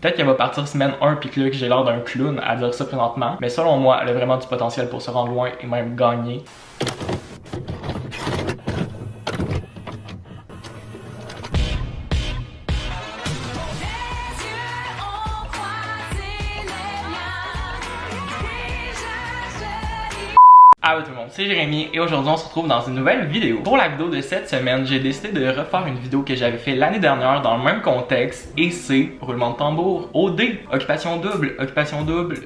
Peut-être qu'elle va partir semaine 1 puis que là que j'ai l'air d'un clown à dire ça présentement. Mais selon moi, elle a vraiment du potentiel pour se rendre loin et même gagner. Allô tout le monde, c'est Jérémy et aujourd'hui on se retrouve dans une nouvelle vidéo. Pour la vidéo de cette semaine, j'ai décidé de refaire une vidéo que j'avais fait l'année dernière dans le même contexte et c'est, roulement de tambour, OD, occupation double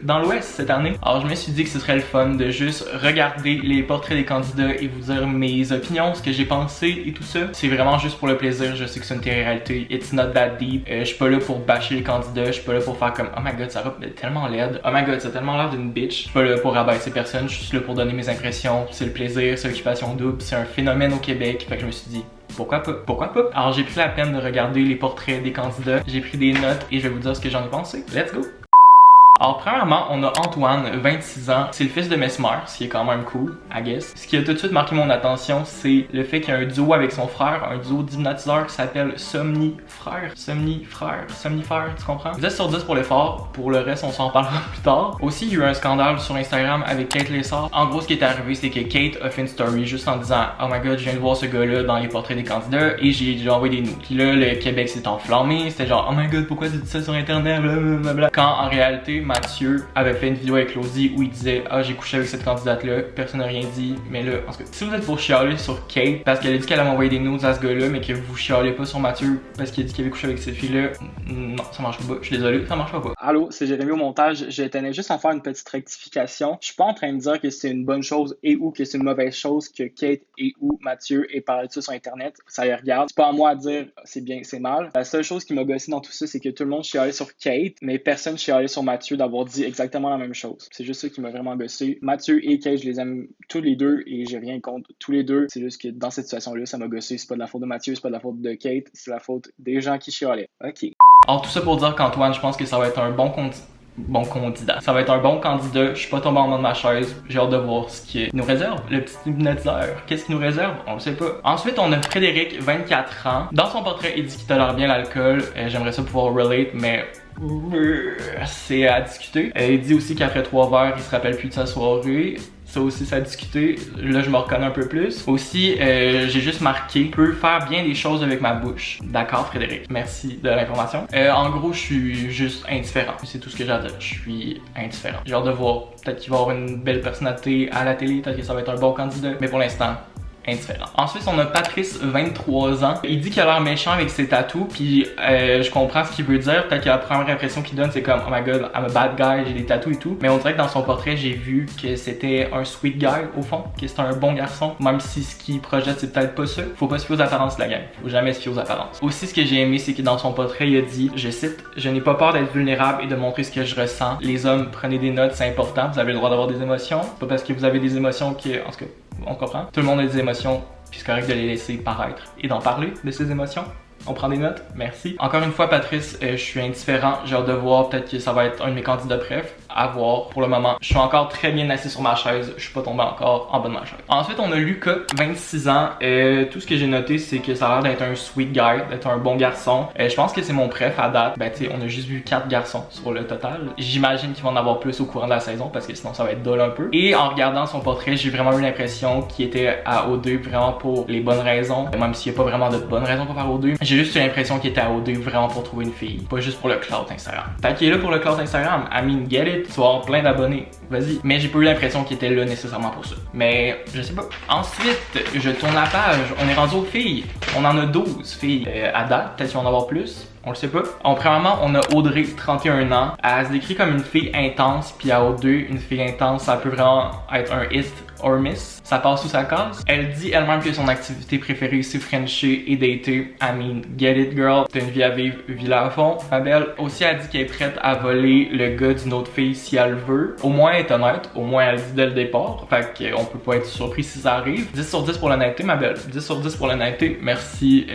dans l'Ouest cette année. Alors je me suis dit que ce serait le fun de juste regarder les portraits des candidats et vous dire mes opinions, ce que j'ai pensé et tout ça. C'est vraiment juste pour le plaisir, je sais que c'est une télé-réalité, it's not that deep. Je suis pas là pour bâcher les candidats, je suis pas là pour faire comme oh my god ça va tellement laide, oh my god ça a tellement l'air d'une bitch. Je suis pas là pour rabaisser personne, je suis juste là pour donner mes impressions, c'est le plaisir, c'est l'occupation double, c'est un phénomène au Québec, fait que je me suis dit pourquoi pas? Pourquoi pas? Alors j'ai pris la peine de regarder les portraits des candidats, j'ai pris des notes et je vais vous dire ce que j'en ai pensé. Let's go! Alors premièrement, on a Antoine, 26 ans, c'est le fils de Mesmer, ce qui est quand même cool, I guess. Ce qui a tout de suite marqué mon attention, c'est le fait qu'il y a un duo avec son frère, un duo d'hypnotiseurs qui s'appelle Somnifrère, tu comprends? Vous êtes sur 10 pour l'effort, pour le reste on s'en parlera plus tard. Aussi, il y a eu un scandale sur Instagram avec Kate Lessard. En gros, ce qui est arrivé, c'est que Kate a fait une story juste en disant oh my god, je viens de voir ce gars-là dans les portraits des candidats et j'ai envoyé des nudes. Puis là, le Québec s'est enflammé, c'était genre oh my god, pourquoi tu dis ça sur internet, blablabla. Quand en réalité, Mathieu avait fait une vidéo avec Claudie où il disait ah j'ai couché avec cette candidate là, personne n'a rien dit, mais là en tout cas si vous êtes pour chialer sur Kate parce qu'elle a dit qu'elle allait m'envoyer des nudes à ce gars là mais que vous chialez pas sur Mathieu parce qu'il a dit qu'il avait couché avec cette fille là, non ça marche pas, je suis désolé, ça marche pas. Allô, c'est Jérémy au montage, je tenais juste à faire une petite rectification. Je suis pas en train de dire que c'est une bonne chose et ou que c'est une mauvaise chose que Kate et ou Mathieu aient parlé de ça sur internet, ça les regarde. C'est pas à moi à dire c'est bien, c'est mal. La seule chose qui m'a gossé dans tout ça c'est que tout le monde chialait sur Kate mais personne chialait sur Mathieu d'avoir dit exactement la même chose. C'est juste ça qui m'a vraiment gossé. Mathieu et Kate, je les aime tous les deux et j'ai rien contre tous les deux. C'est juste que dans cette situation-là, ça m'a gossé. C'est pas de la faute de Mathieu, c'est pas de la faute de Kate, c'est la faute des gens qui chialaient. Ok. Alors tout ça pour dire qu'Antoine, je pense que ça va être un bon candidat. Ça va être un bon candidat. Je suis pas tombé en bas de ma chaise. J'ai hâte de voir ce qu'il nous réserve. Le petit hypnotiseur. Qu'est-ce qu'il nous réserve? On le sait pas. Ensuite, on a Frédéric, 24 ans. Dans son portrait, il dit qu'il tolère bien l'alcool. J'aimerais ça pouvoir relate, mais c'est à discuter. Il dit aussi qu'après 3 verres, il se rappelle plus de sa soirée. Ça aussi, ça a discuté. Là, je me reconnais un peu plus. Aussi, j'ai juste marqué « peut faire bien des choses avec ma bouche ». D'accord, Frédéric. Merci de l'information. En gros, je suis juste indifférent. C'est tout ce que j'ai à dire. Je suis indifférent. J'ai hâte de voir. Peut-être qu'il va avoir une belle personnalité à la télé. Peut-être que ça va être un bon candidat. Mais pour l'instant, indifférent. Ensuite, on a Patrice, 23 ans. Il dit qu'il a l'air méchant avec ses tatous, puis je comprends ce qu'il veut dire. Peut-être que la première impression qu'il donne, c'est comme oh my god, I'm a bad guy, j'ai des tatous et tout. Mais on dirait que dans son portrait, j'ai vu que c'était un sweet guy au fond, que c'était un bon garçon, même si ce qu'il projette, c'est peut-être pas ça. Faut pas se fier aux apparences de la gang. Faut jamais se fier aux apparences. Aussi, ce que j'ai aimé, c'est que dans son portrait, il a dit, je cite, je n'ai pas peur d'être vulnérable et de montrer ce que je ressens. Les hommes, prenez des notes, c'est important. Vous avez le droit d'avoir des émotions. Pas parce que vous avez des émotions que, en tout cas, on comprend. Tout le monde a des émotions, puis c'est correct de les laisser paraître et d'en parler de ces émotions. On prend des notes, merci. Encore une fois, Patrice, je suis indifférent. J'ai hâte de voir, peut-être que ça va être un de mes candidats bref. À voir. Pour le moment, je suis encore très bien assis sur ma chaise. Je suis pas tombé encore en bas de ma chaise. Ensuite, on a Lucas, 26 ans. Tout ce que j'ai noté, c'est que ça a l'air d'être un sweet guy, d'être un bon garçon. Je pense que c'est mon préf à date. Ben, tu sais, on a juste vu 4 garçons sur le total. J'imagine qu'il va en avoir plus au courant de la saison parce que sinon, ça va être dull un peu. Et en regardant son portrait, j'ai vraiment eu l'impression qu'il était à O2 vraiment pour les bonnes raisons. Même s'il n'y a pas vraiment de bonnes raisons pour faire O2. J'ai juste eu l'impression qu'il était à O2 vraiment pour trouver une fille. Pas juste pour le clout Instagram. Fait qu'il est là pour le clout Instagram. I mean, get it. Tu vas avoir plein d'abonnés. Vas-y. Mais j'ai pas eu l'impression qu'il était là nécessairement pour ça. Mais je sais pas. Ensuite, je tourne la page. On est rendu aux filles. On en a 12 filles à date. Peut-être qu'il va en avoir plus. On le sait pas. Premièrement, on a Audrey, 31 ans. Elle se décrit comme une fille intense, puis à O2, une fille intense, ça peut vraiment être un hit or miss. Ça passe sous sa case. Elle dit elle-même que son activité préférée, c'est frencher et dater. I mean, get it girl. T'as une vie à vivre, vis-la à fond, ma belle. Aussi, elle dit qu'elle est prête à voler le gars d'une autre fille si elle veut. Au moins, elle est honnête. Au moins, elle dit dès le départ. Fait qu'on peut pas être surpris si ça arrive. 10 sur 10 pour l'honnêteté, ma belle. 10 sur 10 pour l'honnêteté. Merci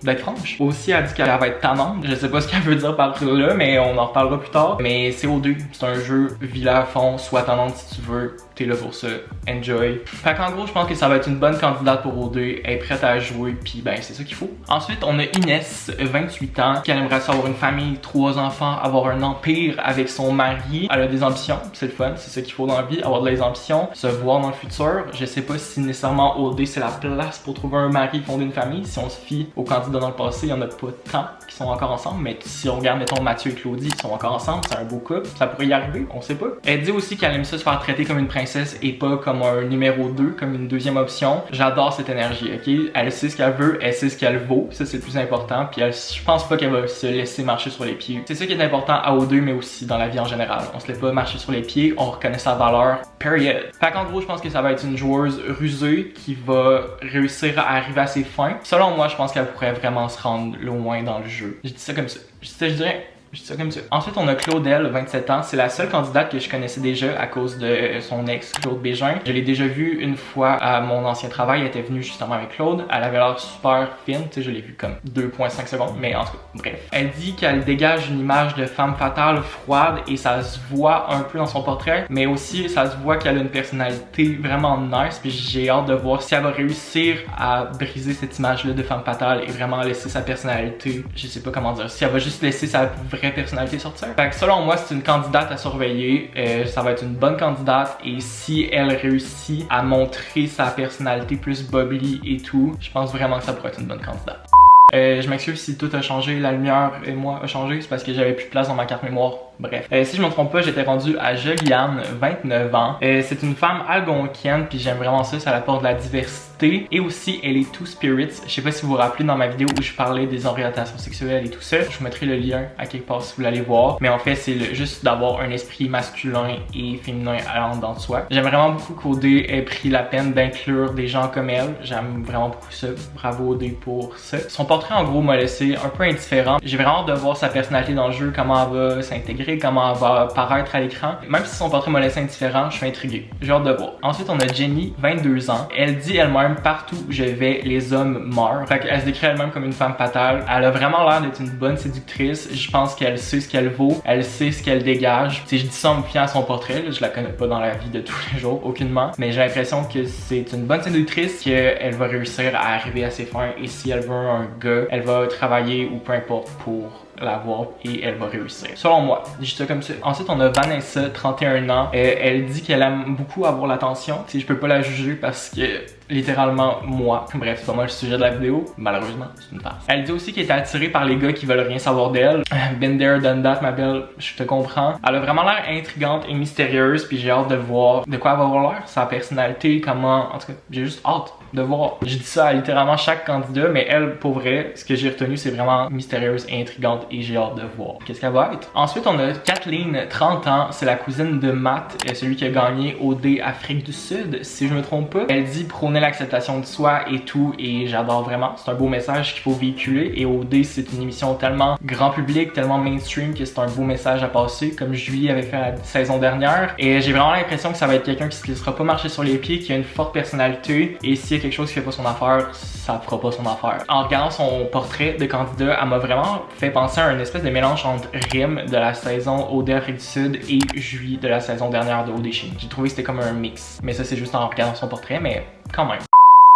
d'être franche. Aussi, elle dit qu'elle va être tannante. Je sais pas ce qu'elle veut dire par là, mais on en reparlera plus tard. Mais c'est O2. C'est un jeu, vis-la à fond, sois tannante si tu veux. t'es là pour ça, enjoy. Fait qu'en gros, je pense que ça va être une bonne candidate pour OD, elle est prête à jouer, puis ben c'est ça qu'il faut. Ensuite, on a Inès, 28 ans, qui aimerait avoir une famille, 3 enfants, avoir un empire avec son mari. Elle a des ambitions, c'est le fun, c'est ça qu'il faut dans la vie, avoir des ambitions, se voir dans le futur. Je sais pas si nécessairement OD c'est la place pour trouver un mari, fonder une famille. Si on se fie aux candidats dans le passé, il y en a pas tant qui sont encore ensemble, mais si on regarde, mettons, Mathieu et Claudie, ils sont encore ensemble, c'est un beau couple, ça pourrait y arriver, on sait pas. Elle dit aussi qu'elle aime ça se faire traiter comme une princesse et pas comme un numéro 2, comme une deuxième option. J'adore cette énergie, ok? Elle sait ce qu'elle veut, elle sait ce qu'elle vaut, ça c'est le plus important, puis je pense pas qu'elle va se laisser marcher sur les pieds. C'est ça qui est important à O2, mais aussi dans la vie en général. On se laisse pas marcher sur les pieds, on reconnaît sa valeur, period. Fait qu'en gros, je pense que ça va être une joueuse rusée qui va réussir à arriver à ses fins. Selon moi, je pense qu'elle pourrait vraiment se rendre loin dans le jeu. Je dis ça comme ça. Je dirais ça comme ça. Ensuite, on a Claudel, 27 ans. C'est la seule candidate que je connaissais déjà à cause de son ex, Claude Bégin. Je l'ai déjà vue une fois à mon ancien travail. Elle était venue justement avec Claude. Elle avait l'air super fine. Tu sais, je l'ai vue comme 2,5 secondes. Mais en tout cas, bref. Elle dit qu'elle dégage une image de femme fatale, froide, et ça se voit un peu dans son portrait. Mais aussi, ça se voit qu'elle a une personnalité vraiment nice. Puis j'ai hâte de voir si elle va réussir à briser cette image-là de femme fatale et vraiment laisser sa personnalité. Je sais pas comment dire. Si elle va juste laisser sa vraie personnalité sortir. Fait que selon moi, c'est une candidate à surveiller. Ça va être une bonne candidate et si elle réussit à montrer sa personnalité plus bubbly et tout, je pense vraiment que ça pourrait être une bonne candidate. Je m'excuse si tout a changé, la lumière et moi a changé, c'est parce que j'avais plus de place dans ma carte mémoire. Bref. Si je me trompe pas, j'étais rendu à Juliane, 29 ans. C'est une femme algonquienne, puis j'aime vraiment ça, ça apporte de la diversité. Et aussi, elle est Two Spirits. Je sais pas si vous vous rappelez dans ma vidéo où je parlais des orientations sexuelles et tout ça. Je vous mettrai le lien à quelque part si vous l'allez voir. Mais en fait, c'est juste d'avoir un esprit masculin et féminin allant dans soi. J'aime vraiment beaucoup qu'OD ait pris la peine d'inclure des gens comme elle. J'aime vraiment beaucoup ça. Bravo OD pour ça. Son portrait, en gros, m'a laissé un peu indifférent. J'ai vraiment hâte de voir sa personnalité dans le jeu, comment elle va s'intégrer, comment elle va paraître à l'écran. Même si son portrait m'a laissé indifférent, je suis intrigué. J'ai hâte de voir. Ensuite, on a Jenny, 22 ans. Elle dit elle-même, partout où je vais, les hommes meurent. Fait qu'elle se décrit elle-même comme une femme fatale. Elle a vraiment l'air d'être une bonne séductrice. Je pense qu'elle sait ce qu'elle vaut. Elle sait ce qu'elle dégage. Si je dis ça en me fiant à son portrait, là, je la connais pas dans la vie de tous les jours, aucunement. Mais j'ai l'impression que c'est une bonne séductrice, qu'elle va réussir à arriver à ses fins. Et si elle veut un gars, elle va travailler ou peu importe pour l'avoir et elle va réussir. Selon moi, je dis ça comme ça. Ensuite, on a Vanessa, 31 ans. Elle dit qu'elle aime beaucoup avoir l'attention. Si je peux pas la juger parce que littéralement moi. Bref, c'est pas moi le sujet de la vidéo. Malheureusement, c'est une farce. Elle dit aussi qu'elle est attirée par les gars qui veulent rien savoir d'elle. Been there, done that, ma belle. Je te comprends. Elle a vraiment l'air intrigante et mystérieuse. Puis j'ai hâte de voir de quoi elle va avoir l'air. Sa personnalité, comment. En tout cas, j'ai juste hâte de voir. Je dis ça à littéralement chaque candidat, mais elle, pour vrai, ce que j'ai retenu, c'est vraiment mystérieuse et intrigante et j'ai hâte de voir qu'est-ce qu'elle va être. Ensuite, on a Kathleen, 30 ans. C'est la cousine de Matt, celui qui a gagné OD Afrique du Sud, si je me trompe pas. Elle dit prôner l'acceptation de soi et tout, et j'adore vraiment. C'est un beau message qu'il faut véhiculer. Et OD, c'est une émission tellement grand public, tellement mainstream que c'est un beau message à passer, comme Julie avait fait la saison dernière. Et j'ai vraiment l'impression que ça va être quelqu'un qui se laissera pas marcher sur les pieds, qui a une forte personnalité, et s'il y a quelque chose qui fait pas son affaire, ça fera pas son affaire. En regardant son portrait de candidat, elle m'a vraiment fait penser à une espèce de mélange entre Rim de la saison OD Afrique du Sud et Julie de la saison dernière de OD Chine. J'ai trouvé que c'était comme un mix. Mais ça, c'est juste en regardant son portrait, mais quand même.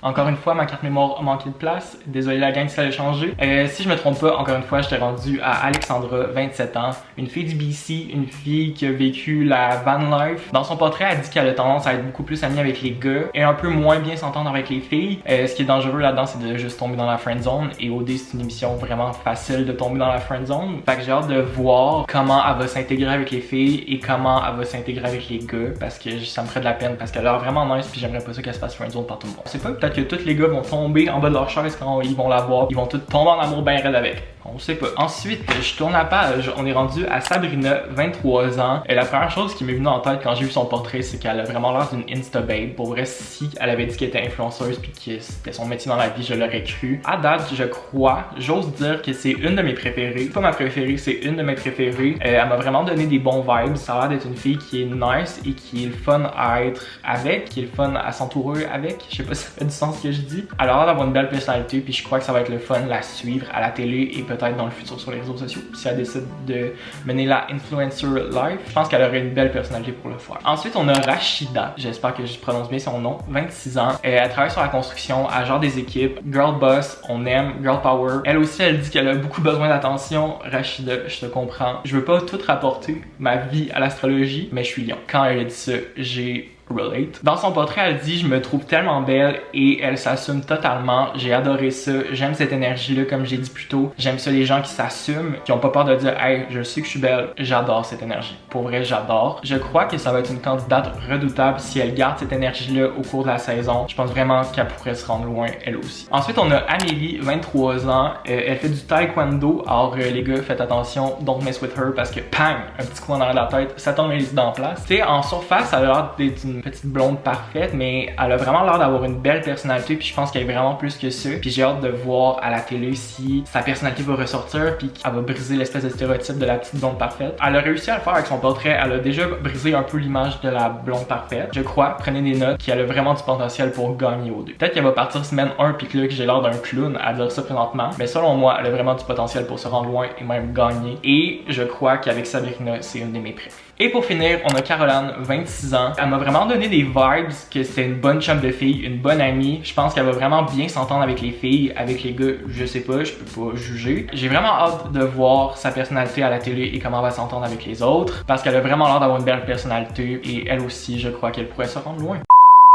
Encore une fois, ma carte mémoire a manqué de place. Désolé la gang si ça a changé. Si je me trompe pas, encore une fois, j'étais rendu à Alexandra, 27 ans. Une fille du BC, une fille qui a vécu la van life. Dans son portrait, elle dit qu'elle a tendance à être beaucoup plus amie avec les gars et un peu moins bien s'entendre avec les filles. Ce qui est dangereux là-dedans, c'est de juste tomber dans la friend zone. Et OD, c'est une émission vraiment facile de tomber dans la friend zone. Fait que j'ai hâte de voir comment elle va s'intégrer avec les filles et comment elle va s'intégrer avec les gars. Parce que ça me ferait de la peine parce qu'elle a l'air vraiment nice puis j'aimerais pas ça qu'elle se fasse friend zone par tout le monde. C'est pas que tous les gars vont tomber en bas de leur chaise quand ils vont la voir. Ils vont tous tomber en amour bien raide avec. On sait pas. Ensuite, je tourne la page. On est rendu à Sabrina, 23 ans. Et la première chose qui m'est venue en tête quand j'ai vu son portrait, c'est qu'elle a vraiment l'air d'une Insta-babe. Pour vrai, si elle avait dit qu'elle était influenceuse puis que c'était son métier dans la vie, je l'aurais cru. À date, je crois, j'ose dire que c'est une de mes préférées. Pas ma préférée, c'est une de mes préférées. Elle m'a vraiment donné des bons vibes. Ça a l'air d'être une fille qui est nice et qui est le fun à être avec, qui est le fun à s'entourer avec. Je sais pas si ça fait du sens ce que je dis. Elle a l'air d'avoir une belle personnalité puis je crois que ça va être le fun la suivre à la télé et peut-être dans le futur sur les réseaux sociaux. Si elle décide de mener la influencer life, je pense qu'elle aurait une belle personnalité pour le faire. Ensuite, on a Rachida, j'espère que je prononce bien son nom, 26 ans. Elle travaille sur la construction, elle gère des équipes, girl boss, on aime, girl power. Elle aussi, elle dit qu'elle a beaucoup besoin d'attention. Rachida, je te comprends. Je veux pas tout rapporter ma vie à l'astrologie, mais je suis lion. Quand elle a dit ça, j'ai relate. Dans son portrait, elle dit « Je me trouve tellement belle » et elle s'assume totalement. J'ai adoré ça. J'aime cette énergie-là, comme j'ai dit plus tôt. J'aime ça les gens qui s'assument, qui ont pas peur de dire « Hey, je sais que je suis belle. » J'adore cette énergie. Pour vrai, j'adore. Je crois que ça va être une candidate redoutable si elle garde cette énergie-là au cours de la saison. Je pense vraiment qu'elle pourrait se rendre loin, elle aussi. Ensuite, on a Amélie, 23 ans. Elle fait du taekwondo. Alors, les gars, faites attention. Don't mess with her parce que, pang, un petit coup en arrière de la tête, ça tombe les idées en place. Tu sais, en surface, elle a l'air d'être une petite blonde parfaite, mais elle a vraiment l'air d'avoir une belle personnalité, puis je pense qu'elle est vraiment plus que ça. Puis j'ai hâte de voir à la télé si sa personnalité va ressortir, puis qu'elle va briser l'espèce de stéréotype de la petite blonde parfaite. Elle a réussi à le faire avec son portrait, elle a déjà brisé un peu l'image de la blonde parfaite. Je crois, prenez des notes, qu'elle a vraiment du potentiel pour gagner aux deux. Peut-être qu'elle va partir semaine 1 puis que là, que j'ai l'air d'un clown à dire ça présentement, mais selon moi, elle a vraiment du potentiel pour se rendre loin et même gagner. Et je crois qu'avec Sabrina, c'est une de mes préférées. Et pour finir, on a Caroline, 26 ans. Elle m'a vraiment donné des vibes que c'était une bonne chum de fille, une bonne amie. Je pense qu'elle va vraiment bien s'entendre avec les filles, avec les gars, je sais pas, je peux pas juger. J'ai vraiment hâte de voir sa personnalité à la télé et comment elle va s'entendre avec les autres, parce qu'elle a vraiment l'air d'avoir une belle personnalité et elle aussi, je crois qu'elle pourrait se rendre loin.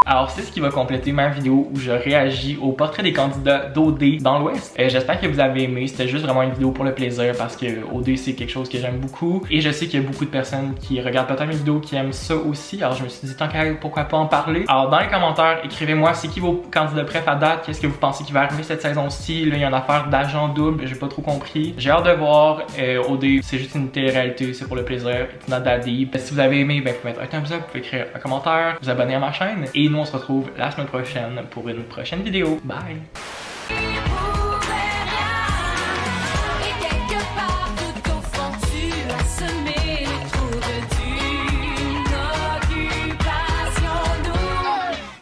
Alors c'est ce qui va compléter ma vidéo où je réagis au portrait des candidats d'OD dans l'Ouest. J'espère que vous avez aimé, c'était juste vraiment une vidéo pour le plaisir parce que OD c'est quelque chose que j'aime beaucoup et je sais qu'il y a beaucoup de personnes qui regardent peut-être mes vidéos qui aiment ça aussi, alors je me suis dit tant qu'à pourquoi pas en parler. Alors dans les commentaires, écrivez-moi c'est qui vos candidats préf à date, qu'est-ce que vous pensez qui va arriver cette saison-ci, là il y a une affaire d'agent double, j'ai pas trop compris. J'ai hâte de voir, OD c'est juste une télé-réalité, c'est pour le plaisir, it's not that deep. Si vous avez aimé, ben vous pouvez mettre un thumbs up, vous pouvez écrire un commentaire, vous abonner à ma chaîne et nous on se retrouve la semaine prochaine pour une prochaine vidéo. Bye!